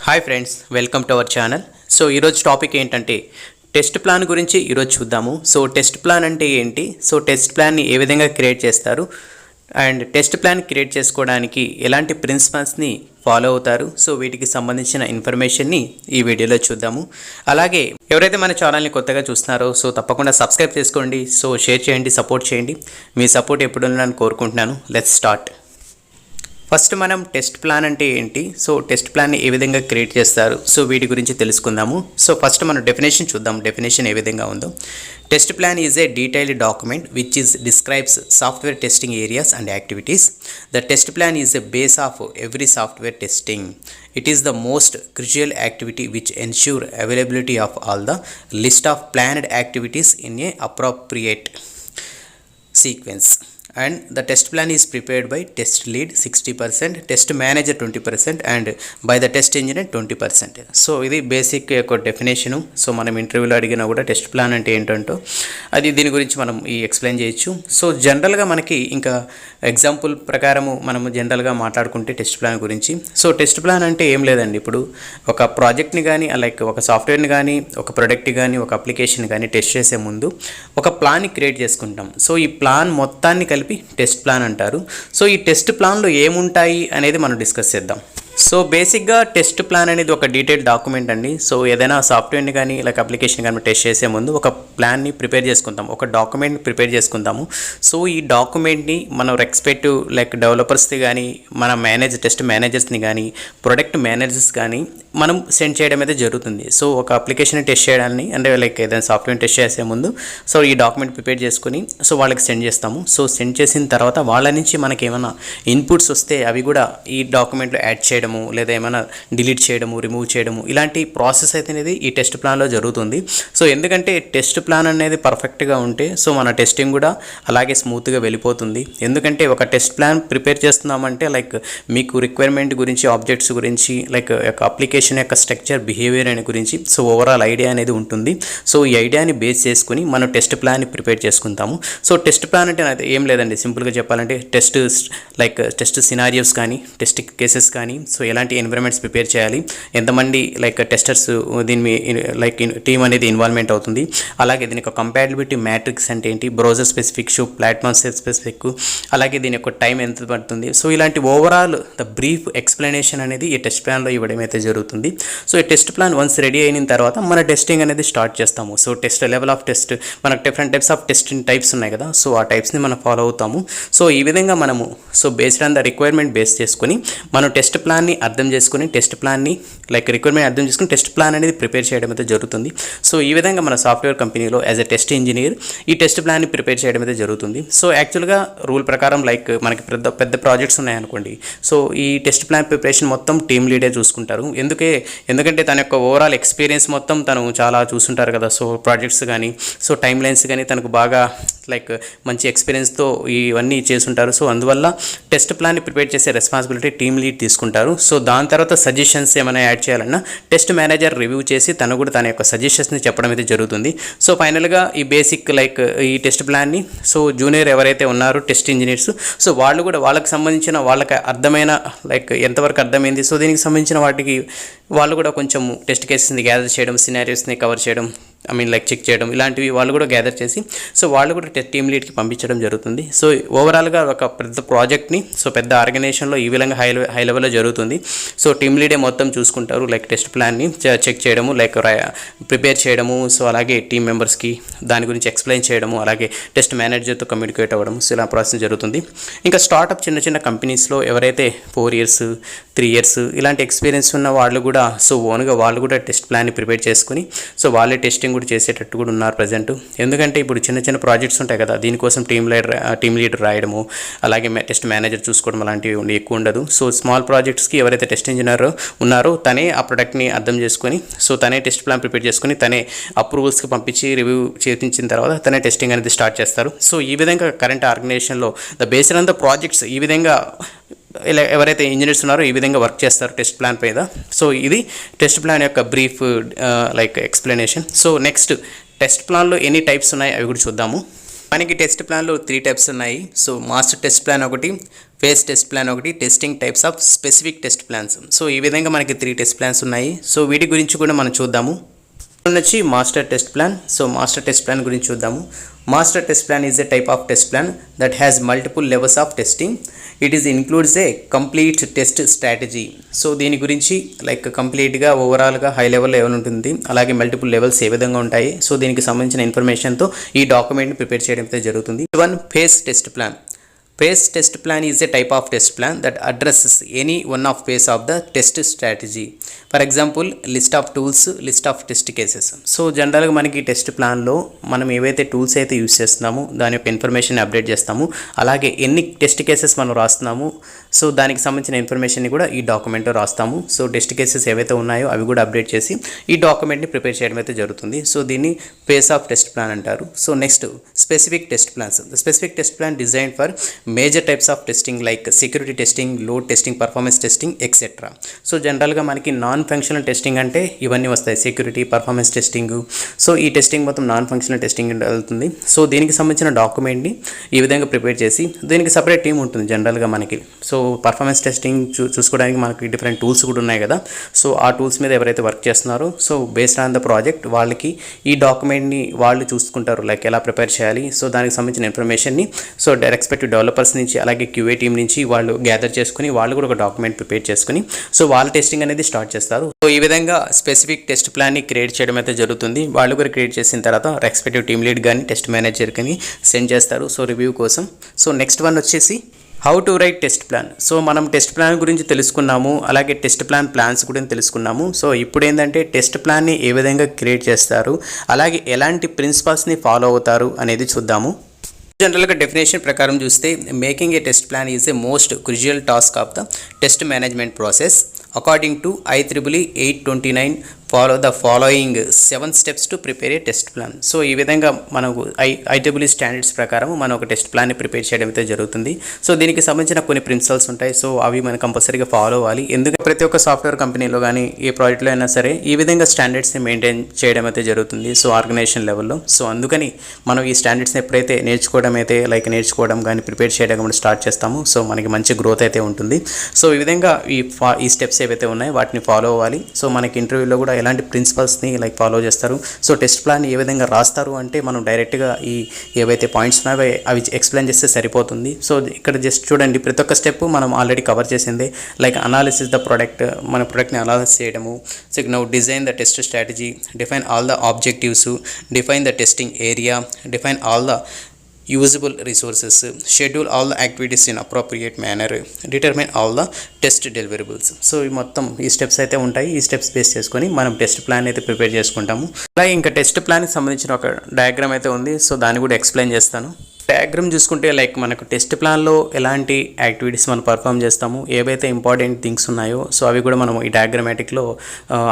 Hi friends, welcome to our channel. So ఈరోజు topic ఏంటంటే test plan గురించి ఈరోజు చూద్దాము. సో టెస్ట్ ప్లాన్ అంటే ఏంటి, సో టెస్ట్ ప్లాన్ని ఏ విధంగా క్రియేట్ చేస్తారు అండ్ టెస్ట్ ప్లాన్ క్రియేట్ చేసుకోవడానికి ఎలాంటి ప్రిన్సిపల్స్ని ఫాలో అవుతారు, సో వీటికి సంబంధించిన ఇన్ఫర్మేషన్ని ఈ వీడియోలో చూద్దాము. అలాగే ఎవరైతే మన ఛానల్ని కొత్తగా చూస్తున్నారో సో తప్పకుండా సబ్స్క్రైబ్ చేసుకోండి, సో షేర్ చేయండి, సపోర్ట్ చేయండి. మీ సపోర్ట్ ఎప్పుడు ఉండాలని కోరుకుంటున్నాను. Let's start. ఫస్ట్ మనం టెస్ట్ ప్లాన్ అంటే ఏంటి, సో టెస్ట్ ప్లాన్ని ఏ విధంగా క్రియేట్ చేస్తారు, సో వీటి గురించి తెలుసుకుందాము. సో ఫస్ట్ మనం డెఫినేషన్ చూద్దాం. డెఫినేషన్ ఏ విధంగా ఉందో. Test plan is a detailed document which is describes software testing areas and activities. The test plan is a base of every software testing. It is the most crucial activity which ensure availability of all the list of planned activities in a appropriate sequence. And the test plan is prepared by test lead 60%, test manager 20% and by the test engineer 20%. So ఇది basic యొక్క definition. So మనం ఇంటర్వ్యూలో అడిగినా కూడా test plan అంటే ఏంటంటో అది దీని గురించి మనం ఎక్స్ప్లెయిన్ చేయొచ్చు. సో జనరల్గా మనకి ఇంకా ఎగ్జాంపుల్ ప్రకారము మనము జనరల్గా మాట్లాడుకుంటే టెస్ట్ ప్లాన్ గురించి. సో టెస్ట్ ప్లాన్ అంటే ఏం లేదండి, ఇప్పుడు ఒక ప్రాజెక్ట్ని కానీ లైక్ ఒక సాఫ్ట్వేర్ని కానీ ఒక ప్రొడక్ట్ కానీ ఒక అప్లికేషన్ కానీ టెస్ట్ చేసే ముందు ఒక ప్లాన్ని క్రియేట్ చేసుకుంటాం. సో ఈ ప్లాన్ మొత్తాన్ని కలిపి టెస్ట్ ప్లాన్ అంటారు. సో ఈ టెస్ట్ ప్లాన్లో ఏముంటాయి అనేది మనం డిస్కస్ చేద్దాం. సో బేసిక్గా టెస్ట్ ప్లాన్ అనేది ఒక డీటెయిల్డ్ డాక్యుమెంట్ అండి. సో ఏదైనా సాఫ్ట్వేర్ని కానీ లైక్ అప్లికేషన్ కానీ టెస్ట్ చేసే ముందు ఒక ప్లాన్ని ప్రిపేర్ చేసుకుంటాం, ఒక డాక్యుమెంట్ని ప్రిపేర్ చేసుకుంటాము. సో ఈ డాక్యుమెంట్ని మనం రెస్పెక్టివ్ లైక్ డెవలపర్స్ని కానీ మన టెస్ట్ మేనేజర్స్ని కానీ ప్రొడక్ట్ మేనేజర్స్ కానీ మనం సెండ్ చేయడం అయితే జరుగుతుంది. సో ఒక అప్లికేషన్ టెస్ట్ చేయడాన్ని అంటే లైక్ ఏదైనా సాఫ్ట్వేర్ టెస్ట్ చేసే ముందు సో ఈ డాక్యుమెంట్ ప్రిపేర్ చేసుకుని సో వాళ్ళకి సెండ్ చేస్తాము. సో సెండ్ చేసిన తర్వాత వాళ్ళ నుంచి మనకి ఏమైనా ఇన్పుట్స్ వస్తే అవి కూడా ఈ డాక్యుమెంట్లో యాడ్ చేయడము లేదా ఏమైనా డిలీట్ చేయడము, రిమూవ్ చేయడము, ఇలాంటి ప్రాసెస్ అయితే అనేది ఈ టెస్ట్ ప్లాన్లో జరుగుతుంది. సో ఎందుకంటే టెస్ట్ ప్లాన్ అనేది పర్ఫెక్ట్గా ఉంటే సో మన టెస్టింగ్ కూడా అలాగే స్మూత్గా వెళ్ళిపోతుంది. ఎందుకంటే ఒక టెస్ట్ ప్లాన్ ప్రిపేర్ చేస్తున్నామంటే లైక్ మీకు రిక్వైర్మెంట్ గురించి, ఆబ్జెక్ట్స్ గురించి, లైక్ యొక్క అప్లికేషన్ యొక్క స్ట్రక్చర్, బిహేవియర్ అనే గురించి సో ఓవరాల్ ఐడియా అనేది ఉంటుంది. సో ఈ ఐడియాని బేస్ చేసుకుని మనం టెస్ట్ ప్లాన్ని ప్రిపేర్ చేసుకుంటాము. సో టెస్ట్ ప్లాన్ అంటే ఏం లేదండి, సింపుల్గా చెప్పాలంటే టెస్ట్ సినారియోస్ కానీ టెస్ట్ కేసెస్ కానీ సో ఎలాంటి ఎన్విరాన్మెంట్స్ ప్రిపేర్ చేయాలి, ఎంతమంది లైక్ టెస్టర్స్ దీని లైక్ టీమ్ అనేది ఇన్వాల్వ్మెంట్ అవుతుంది, అలాగే దీని యొక్క కంపాటిబిలిటీ మ్యాట్రిక్స్ అంటే ఏంటి, బ్రౌజర్ స్పెసిఫిక్, ప్లాట్ఫామ్ స్పెసిఫిక్, అలాగే దీని యొక్క టైం ఎంత పడుతుంది, సో ఇలాంటి ఓవరాల్ ద బ్రీఫ్ ఎక్స్ప్లెనేషన్ అనేది ఈ టెస్ట్ ప్లాన్లో ఇవ్వడం అయితే జరుగుతుంది. సో ఈ టెస్ట్ ప్లాన్ వన్స్ రెడీ అయిన తర్వాత మన టెస్టింగ్ అనేది స్టార్ట్ చేస్తాము. So test level of test మనకు different types of testing types ఉన్నాయి కదా, సో ఆ టైప్స్ని మనం ఫాలో అవుతాము. సో ఈ విధంగా మనము so based on the requirement base చేసుకుని మనం టెస్ట్ ప్లాన్ని అర్థం చేసుకుని టెస్ట్ ప్లాన్ని లైక్ రిక్వైర్మెంట్ అర్థం చేసుకుని టెస్ట్ ప్లాన్ అనేది ప్రిపేర్ చేయడం అయితే జరుగుతుంది. సో ఈ విధంగా మన సాఫ్ట్వేర్ కంపెనీలో యాజ్ ఎ టెస్ట్ ఇంజనీర్ ఈ టెస్ట్ ప్లాన్ని ప్రిపేర్ చేయడం అయితే జరుగుతుంది. సో యాక్చువల్గా రూల్ ప్రకారం లైక్ మనకి పెద్ద ప్రాజెక్ట్స్ ఉన్నాయనుకోండి, సో ఈ టెస్ట్ ప్లాన్ ప్రిపరేషన్ మొత్తం టీమ్ లీడే చూసుకుంటారు. ఎందుకంటే తన యొక్క ఓవరాల్ ఎక్స్పీరియన్స్ మొత్తం తను చాలా చూస్తుంటారు కదా. సో ప్రాజెక్ట్స్ కానీ సో టైం లైన్స్ కానీ తనకు బాగా లైక్ మంచి ఎక్స్పీరియన్స్తో ఇవన్నీ చేసుంటారు. సో అందువల్ల టెస్ట్ ప్లాన్ని ప్రిపేర్ చేసే రెస్పాన్సిబిలిటీ టీమ్ లీడ్ తీసుకుంటారు. సో దాని తర్వాత సజెషన్స్ ఏమైనా యాడ్ చేయాలన్నా టెస్ట్ మేనేజర్ రివ్యూ చేసి తను కూడా తన యొక్క సజెషన్స్ని చెప్పడం అయితే జరుగుతుంది. సో ఫైనల్గా ఈ బేసిక్ లైక్ ఈ టెస్ట్ ప్లాన్ని సో జూనియర్ ఎవరైతే ఉన్నారో టెస్ట్ ఇంజనీర్స్ సో వాళ్ళు కూడా వాళ్ళకి సంబంధించిన వాళ్ళకి అర్థమైన లైక్ ఎంతవరకు అర్థమైంది సో దీనికి సంబంధించిన వాటికి వాళ్ళు కూడా కొంచెం టెస్ట్ కేసెస్ని గ్యాదర్ చేయడం, సినారియోస్ని కవర్ చేయడం, లైక్ చెక్ చేయడం, ఇలాంటివి వాళ్ళు కూడా గ్యాదర్ చేసి సో వాళ్ళు కూడా టీమ్ లీడ్కి పంపించడం జరుగుతుంది. సో ఓవరాల్గా ఒక పెద్ద ప్రాజెక్ట్ని సో పెద్ద ఆర్గనైజేషన్లో ఈ విధంగా హై లెవెల్లో జరుగుతుంది. సో టీమ్ లీడే మొత్తం చూసుకుంటారు, లైక్ టెస్ట్ ప్లాన్ని చెక్ చేయడము, లైక్ ప్రిపేర్ చేయడము, సో అలాగే టీమ్ మెంబర్స్కి దాని గురించి ఎక్స్ప్లెయిన్ చేయడము, అలాగే టెస్ట్ మేనేజర్తో కమ్యూనికేట్ అవ్వడం, సో ఇలా ప్రాసెస్ జరుగుతుంది. ఇంకా స్టార్టప్ చిన్న కంపెనీస్లో ఎవరైతే 4 years 3 years ఇలాంటి ఎక్స్పీరియన్స్ ఉన్న వాళ్ళు కూడా సో ఓన్గా వాళ్ళు కూడా టెస్ట్ ప్లాన్ని ప్రిపేర్ చేసుకుని సో వాళ్ళే టెస్టింగ్ కూడా చేసేటట్టు కూడా ఉన్నారు ప్రజెంట్. ఎందుకంటే ఇప్పుడు చిన్న ప్రాజెక్ట్స్ ఉంటాయి కదా, దీనికోసం టీమ్ లీడర్ రాయడము, అలాగే టెస్ట్ మేనేజర్ చూసుకోవడం అలాంటివి ఎక్కువ ఉండదు. సో స్మాల్ ప్రాజెక్ట్స్కి ఎవరైతే టెస్ట్ ఇంజనీర్ ఉన్నారో తనే ఆ ప్రొడక్ట్ని అర్థం చేసుకొని సో తనే టెస్ట్ ప్లాన్ ప్రిపేర్ చేసుకుని తనే అప్రూవల్స్కి పంపించి రివ్యూ చేయించిన తర్వాత తనే టెస్టింగ్ అనేది స్టార్ట్ చేస్తారు. సో ఈ విధంగా కరెంట్ ఆర్గనైజేషన్లో the based on the projects ఈ విధంగా ఇలా ఎవరైతే ఇంజనీర్స్ ఉన్నారో ఈ విధంగా వర్క్ చేస్తారు టెస్ట్ ప్లాన్ మీద. సో ఇది టెస్ట్ ప్లాన్ యొక్క brief like explanation. So next test ప్లాన్లో ఎన్ని టైప్స్ ఉన్నాయి అవి కూడా చూద్దాము. మనకి టెస్ట్ ప్లాన్లో 3 టైప్స్ ఉన్నాయి. సో మాస్టర్ టెస్ట్ ప్లాన్ ఒకటి, ఫేస్ టెస్ట్ ప్లాన్ ఒకటి, testing types of specific test plans. So ఈ విధంగా మనకి 3 టెస్ట్ ప్లాన్స్ ఉన్నాయి. సో వీటి గురించి కూడా మనం చూద్దాము. వచ్చి master test plan. So master test plan గురించి చూద్దాము. Master test plan is a type of test plan that has multiple levels of testing. It is includes A complete test strategy. So దీని గురించి లైక్ కంప్లీట్గా ఓవరాల్గా high లెవెల్లో ఏమైనా ఉంటుంది, అలాగే మల్టిపుల్ లెవెల్స్ ఏ విధంగా ఉంటాయి, సో దీనికి సంబంధించిన ఇన్ఫర్మేషన్తో ఈ డాక్యుమెంట్ని ప్రిపేర్ చేయడం అయితే జరుగుతుంది. One face test plan. Phase test plan is a type of test plan that addresses any one of phase of the test strategy. For example, list of tools, list of test cases. So జనరల్గా మనకి test ప్లాన్లో మనం ఏవైతే tools అయితే use చేస్తున్నామో దాని యొక్క information update చేస్తాము, అలాగే ఎన్ని టెస్ట్ కేసెస్ మనం రాస్తున్నాము, సో దానికి సంబంధించిన ఇన్ఫర్మేషన్ని కూడా ఈ డాక్యుమెంట్లో రాస్తాము. సో టెస్ట్ కేసెస్ ఏవైతే ఉన్నాయో అవి కూడా అప్డేట్ చేసి ఈ డాక్యుమెంట్ని ప్రిపేర్ చేయడం అయితే జరుగుతుంది. సో దీన్ని ఫేస్ ఆఫ్ టెస్ట్ ప్లాన్ అంటారు. So next specific test plans. The specific test plan design for major types of testing like security testing, load testing, performance testing etcetera. So జనరల్గా మనకి non functional testing అంటే ఇవన్నీ వస్తాయి, security, performance testing. So ఈ testing మొత్తం non functional testing వెళ్తుంది. So దీనికి సంబంధించిన డాక్యుమెంట్ని ఈ విధంగా ప్రిపేర్ చేసి దీనికి సపరేట్ టీం ఉంటుంది జనరల్గా మనకి. సో పర్ఫార్మెన్స్ టెస్టింగ్ చూసుకోవడానికి మనకి డిఫరెంట్ టూల్స్ కూడా ఉన్నాయి కదా. సో ఆ టూల్స్ మీద ఎవరైతే వర్క్ చేస్తున్నారో so based on the project వాళ్ళకి ఈ డాక్యుమెంట్ని వాళ్ళు చూసుకుంటారు, లైక్ ఎలా ప్రిపేర్ చేయాలి. సో దానికి సంబంధించిన ఇన్ఫర్మేషన్ని సో రెస్పెక్టివ్ డెవలపర్స్ నుంచి అలాగే క్యూఏ టీం నుంచి వాళ్ళు గ్యాదర్ చేసుకుని వాళ్ళు కూడా ఒక డాక్యుమెంట్ ప్రిపేర్ చేసుకుని సో వాళ్ళ టెస్టింగ్ అనేది స్టార్ట్ చేస్తారు. సో ఈ విధంగా స్పెసిఫిక్ టెస్ట్ ప్లాన్ని క్రియేట్ చేయడం అయితే జరుగుతుంది. వాళ్ళు కూడా క్రియేట్ చేసిన తర్వాత రెస్పెక్టివ్ టీమ్ లీడ్ కానీ టెస్ట్ మేనేజర్ కానీ సెండ్ చేస్తారు సో రివ్యూ కోసం. సో నెక్స్ట్ వన్ వచ్చేసి how to right test plan. So మనం టెస్ట్ ప్లాన్ గురించి తెలుసుకున్నాము, అలాగే టెస్ట్ ప్లాన్స్ గురించి తెలుసుకున్నాము. సో ఇప్పుడు ఏంటంటే టెస్ట్ ప్లాన్ని ఏ విధంగా క్రియేట్ చేస్తారు, అలాగే ఎలాంటి ప్రిన్సిపల్స్ని ఫాలో అవుతారు అనేది చూద్దాము. జనరల్గా డెఫినేషన్ ప్రకారం చూస్తే making a test plan is a most crucial task of the test management process. According to IEEE 829 follow the following 7 steps to prepare A test plan. So ఈ విధంగా మనకు IEEE స్టాండర్డ్స్ ప్రకారం మనం ఒక టెస్ట్ ప్లాన్ని prepare చేయడం అయితే జరుగుతుంది. సో దీనికి సంబంధించిన కొన్ని ప్రిన్సిపల్స్ ఉంటాయి. సో అవి మనం కంపల్సరీగా ఫాలో అవ్వాలి. ఎందుకంటే ప్రతి ఒక్క సాఫ్ట్వేర్ కంపెనీలో కానీ ఏ ప్రాజెక్ట్లో అయినా సరే ఈ విధంగా స్టాండర్డ్స్ని మెయింటైన్ చేయడం అయితే జరుగుతుంది సో ఆర్గనైజేషన్ లెవెల్లో. సో అందుకని మనం ఈ స్టాండర్డ్స్ని ఎప్పుడైతే నేర్చుకోవడం కానీ ప్రిపేర్ చేయడం కానీ స్టార్ట్ చేస్తాము సో మనకి మంచి గ్రోత్ అయితే ఉంటుంది. సో ఈ విధంగా ఈ స్టెప్స్ ఏవైతే ఉన్నాయో వాటిని ఫాలో అవ్వాలి. సో మనకి ఇంటర్వ్యూలో కూడా ఎలాంటి ప్రిన్సిపల్స్ని లైక్ ఫాలో చేస్తారు. సో టెస్ట్ ప్లాన్ ఏ విధంగా రాస్తారు అంటే మనం డైరెక్ట్గా ఈ ఏవైతే పాయింట్స్ ఉన్నాయో అవి ఎక్స్ప్లెయిన్ చేస్తే సరిపోతుంది. సో ఇక్కడ జస్ట్ చూడండి, ప్రతి ఒక్క స్టెప్ మనం ఆల్రెడీ కవర్ చేసిందే. లైక్ అనాలిసిస్ ద ప్రోడక్ట్, మన ప్రోడక్ట్ని అనాలిసిస్ చేయడము. So now design the test strategy, define all the objectives, define the testing area, define all the usable resources, schedule all the activities in appropriate manner, determine all the test deliverables. So ఈ మొత్తం ఈ steps అయితే ఉంటాయి. ఈ steps base చేసుకొని మనం test plan అయితే prepare చేసుకుంటాము. అలాగే ఇంకా టెస్ట్ ప్లాన్కి సంబంధించిన ఒక డయాగ్రామ్ అయితే ఉంది. సో దాన్ని కూడా ఎక్స్ప్లెయిన్ చేస్తాను. డయాగ్రామ్ చూసుకుంటే లైక్ మనకు టెస్ట్ ప్లాన్లో ఎలాంటి యాక్టివిటీస్ మనం పర్ఫామ్ చేస్తాము, ఏవైతే ఇంపార్టెంట్ థింగ్స్ ఉన్నాయో సో అవి కూడా మనం ఈ డయాగ్రమాటిక్లో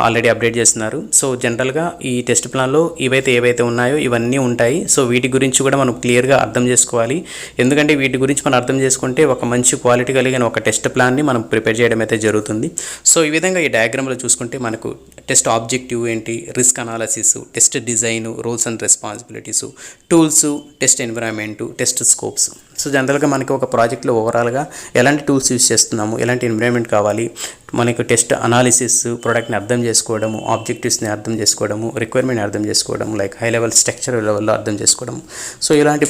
ఆల్రెడీ అప్డేట్ చేస్తున్నారు. సో జనరల్గా ఈ టెస్ట్ ప్లాన్లో ఏవైతే ఉన్నాయో ఇవన్నీ ఉంటాయి. సో వీటి గురించి కూడా మనం క్లియర్గా అర్థం చేసుకోవాలి. ఎందుకంటే వీటి గురించి మనం అర్థం చేసుకుంటే ఒక మంచి క్వాలిటీ కలిగిన ఒక టెస్ట్ ప్లాన్ని మనం ప్రిపేర్ చేయడం అయితే జరుగుతుంది. సో ఈ విధంగా ఈ డయాగ్రామ్లో చూసుకుంటే మనకు టెస్ట్ ఆబ్జెక్టివ్ ఏంటి, risk analysis, test design, roles and responsibilities, tools, test environment, test scopes. So జనరల్గా మనకి ఒక ప్రాజెక్ట్లో ఓవరాల్గా ఎలాంటి టూల్స్ యూస్ చేస్తున్నాము, ఎలాంటి ఎన్విరాన్మెంట్ కావాలి, మనకు టెస్ట్ అనాలిసిస్, ప్రోడక్ట్ని అర్థం చేసుకోవడము, ఆబ్జెక్టివ్స్ని అర్థం చేసుకోవడము, రిక్వైర్మెంట్ని అర్థం చేసుకోవడం, లైక్ హై లెవెల్ స్ట్రక్చర్ లెవెల్లో అర్థం చేసుకోవడం. సో ఇలాంటి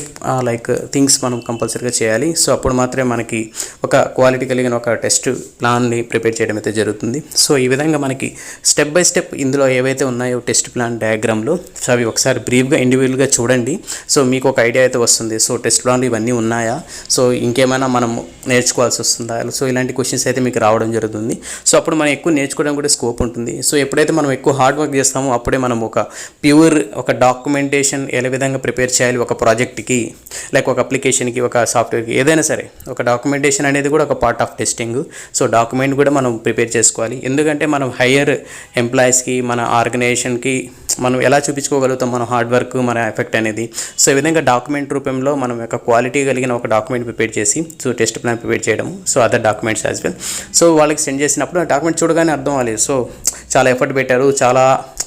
లైక్ థింగ్స్ మనం కంపల్సరీగా చేయాలి. సో అప్పుడు మాత్రమే మనకి ఒక క్వాలిటీ కలిగిన ఒక టెస్ట్ ప్లాన్ని ప్రిపేర్ చేయడం అయితే జరుగుతుంది. సో ఈ విధంగా మనకి స్టెప్ బై స్టెప్ ఇందులో ఏవైతే ఉన్నాయో టెస్ట్ ప్లాన్ డయాగ్రామ్లో సో అవి ఒకసారి బ్రీఫ్గా ఇండివిజువల్గా చూడండి. సో మీకు ఒక ఐడియా అయితే వస్తుంది. సో టెస్ట్ ప్లాన్లు ఇవన్నీ ఉన్నాయా, సో ఇంకేమైనా మనం నేర్చుకోవాల్సి వస్తుందా, సో ఇలాంటి క్వశ్చన్స్ అయితే మీకు రావడం జరుగుతుంది. సో అప్పుడు మనం ఎక్కువ నేర్చుకోవడం కూడా స్కోప్ ఉంటుంది. సో ఎప్పుడైతే మనం ఎక్కువ హార్డ్ వర్క్ చేస్తామో అప్పుడే మనం ఒక ప్యూర్ ఒక డాక్యుమెంటేషన్ ఏ విధంగా ప్రిపేర్ చేయాలి ఒక ప్రాజెక్ట్కి, లైక్ ఒక అప్లికేషన్కి, ఒక సాఫ్ట్వేర్కి, ఏదైనా సరే ఒక డాక్యుమెంటేషన్ అనేది కూడా ఒక part of testing. So document కూడా మనం ప్రిపేర్ చేసుకోవాలి. ఎందుకంటే మనం హయ్యర్ ఎంప్లాయీస్కి, మన ఆర్గనైజేషన్కి మనం ఎలా చూపించుకోగలుగుతాం మన హార్డ్ వర్క్, మన ఎఫెక్ట్ అనేది. సో ఈ విధంగా డాక్యుమెంట్ రూపంలో మనం ఒక క్వాలిటీ కలిగిన ఒక డాక్యుమెంట్ ప్రిపేర్ చేసి సో టెస్ట్ ప్లాన్ ప్రిపేర్ చేయడం, so other documents as well. So వాళ్ళకి సెండ్ చేసినప్పుడు ఆ డాక్యుమెంట్ చూడగానే అర్థం అవ్వాలి. సో చాలా ఎఫర్ట్ పెట్టారు, చాలా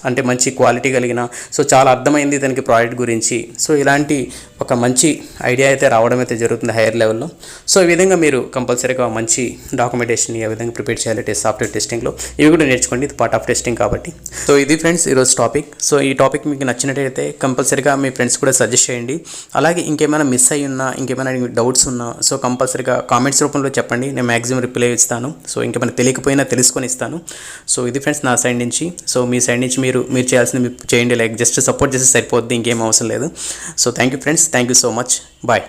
అంటే మంచి క్వాలిటీ కలిగిన సో చాలా అర్థమైంది దానికి ప్రోడక్ట్ గురించి. సో ఇలాంటి ఒక మంచి ఐడియా అయితే రావడం అయితే జరుగుతుంది హైయర్ లెవెల్లో. సో ఈ విధంగా మీరు కంపల్సరీగా మంచి డాక్యుమెంటేషన్ ఏ విధంగా ప్రిపేర్ చేయాలి సాఫ్ట్వేర్ టెస్టింగ్లో ఇవి కూడా నేర్చుకోండి. ఇది పార్ట్ ఆఫ్ టెస్టింగ్ కాబట్టి. సో ఇది ఫ్రెండ్స్ ఈరోజు టాపిక్. సో ఈ టాపిక్ మీకు నచ్చినట్టయితే కంపల్సరీగా మీ ఫ్రెండ్స్ కూడా సజెస్ట్ చేయండి. అలాగే ఇంకేమైనా మిస్ అయ్యి ఉన్నా, ఇంకేమైనా డౌట్స్ ఉన్నా సో కంపల్సరీగా కామెంట్స్ రూపంలో చెప్పండి. నేను మ్యాక్సిమం రిప్లై ఇస్తాను. సో ఇంకేమైనా తెలియకపోయినా తెలుసుకొని ఇస్తాను. సో ఇది ఫ్రెండ్స్ నా సైడ్ నుంచి. సో మీ సైడ్ నుంచి మీరు చేయాల్సింది మీరు చేయండి. లైక్ జస్ట్ సపోర్ట్ చేస్తే సరిపోద్ది, ఇంకేం అవసరం లేదు. So thank you friends, thank you so much, bye.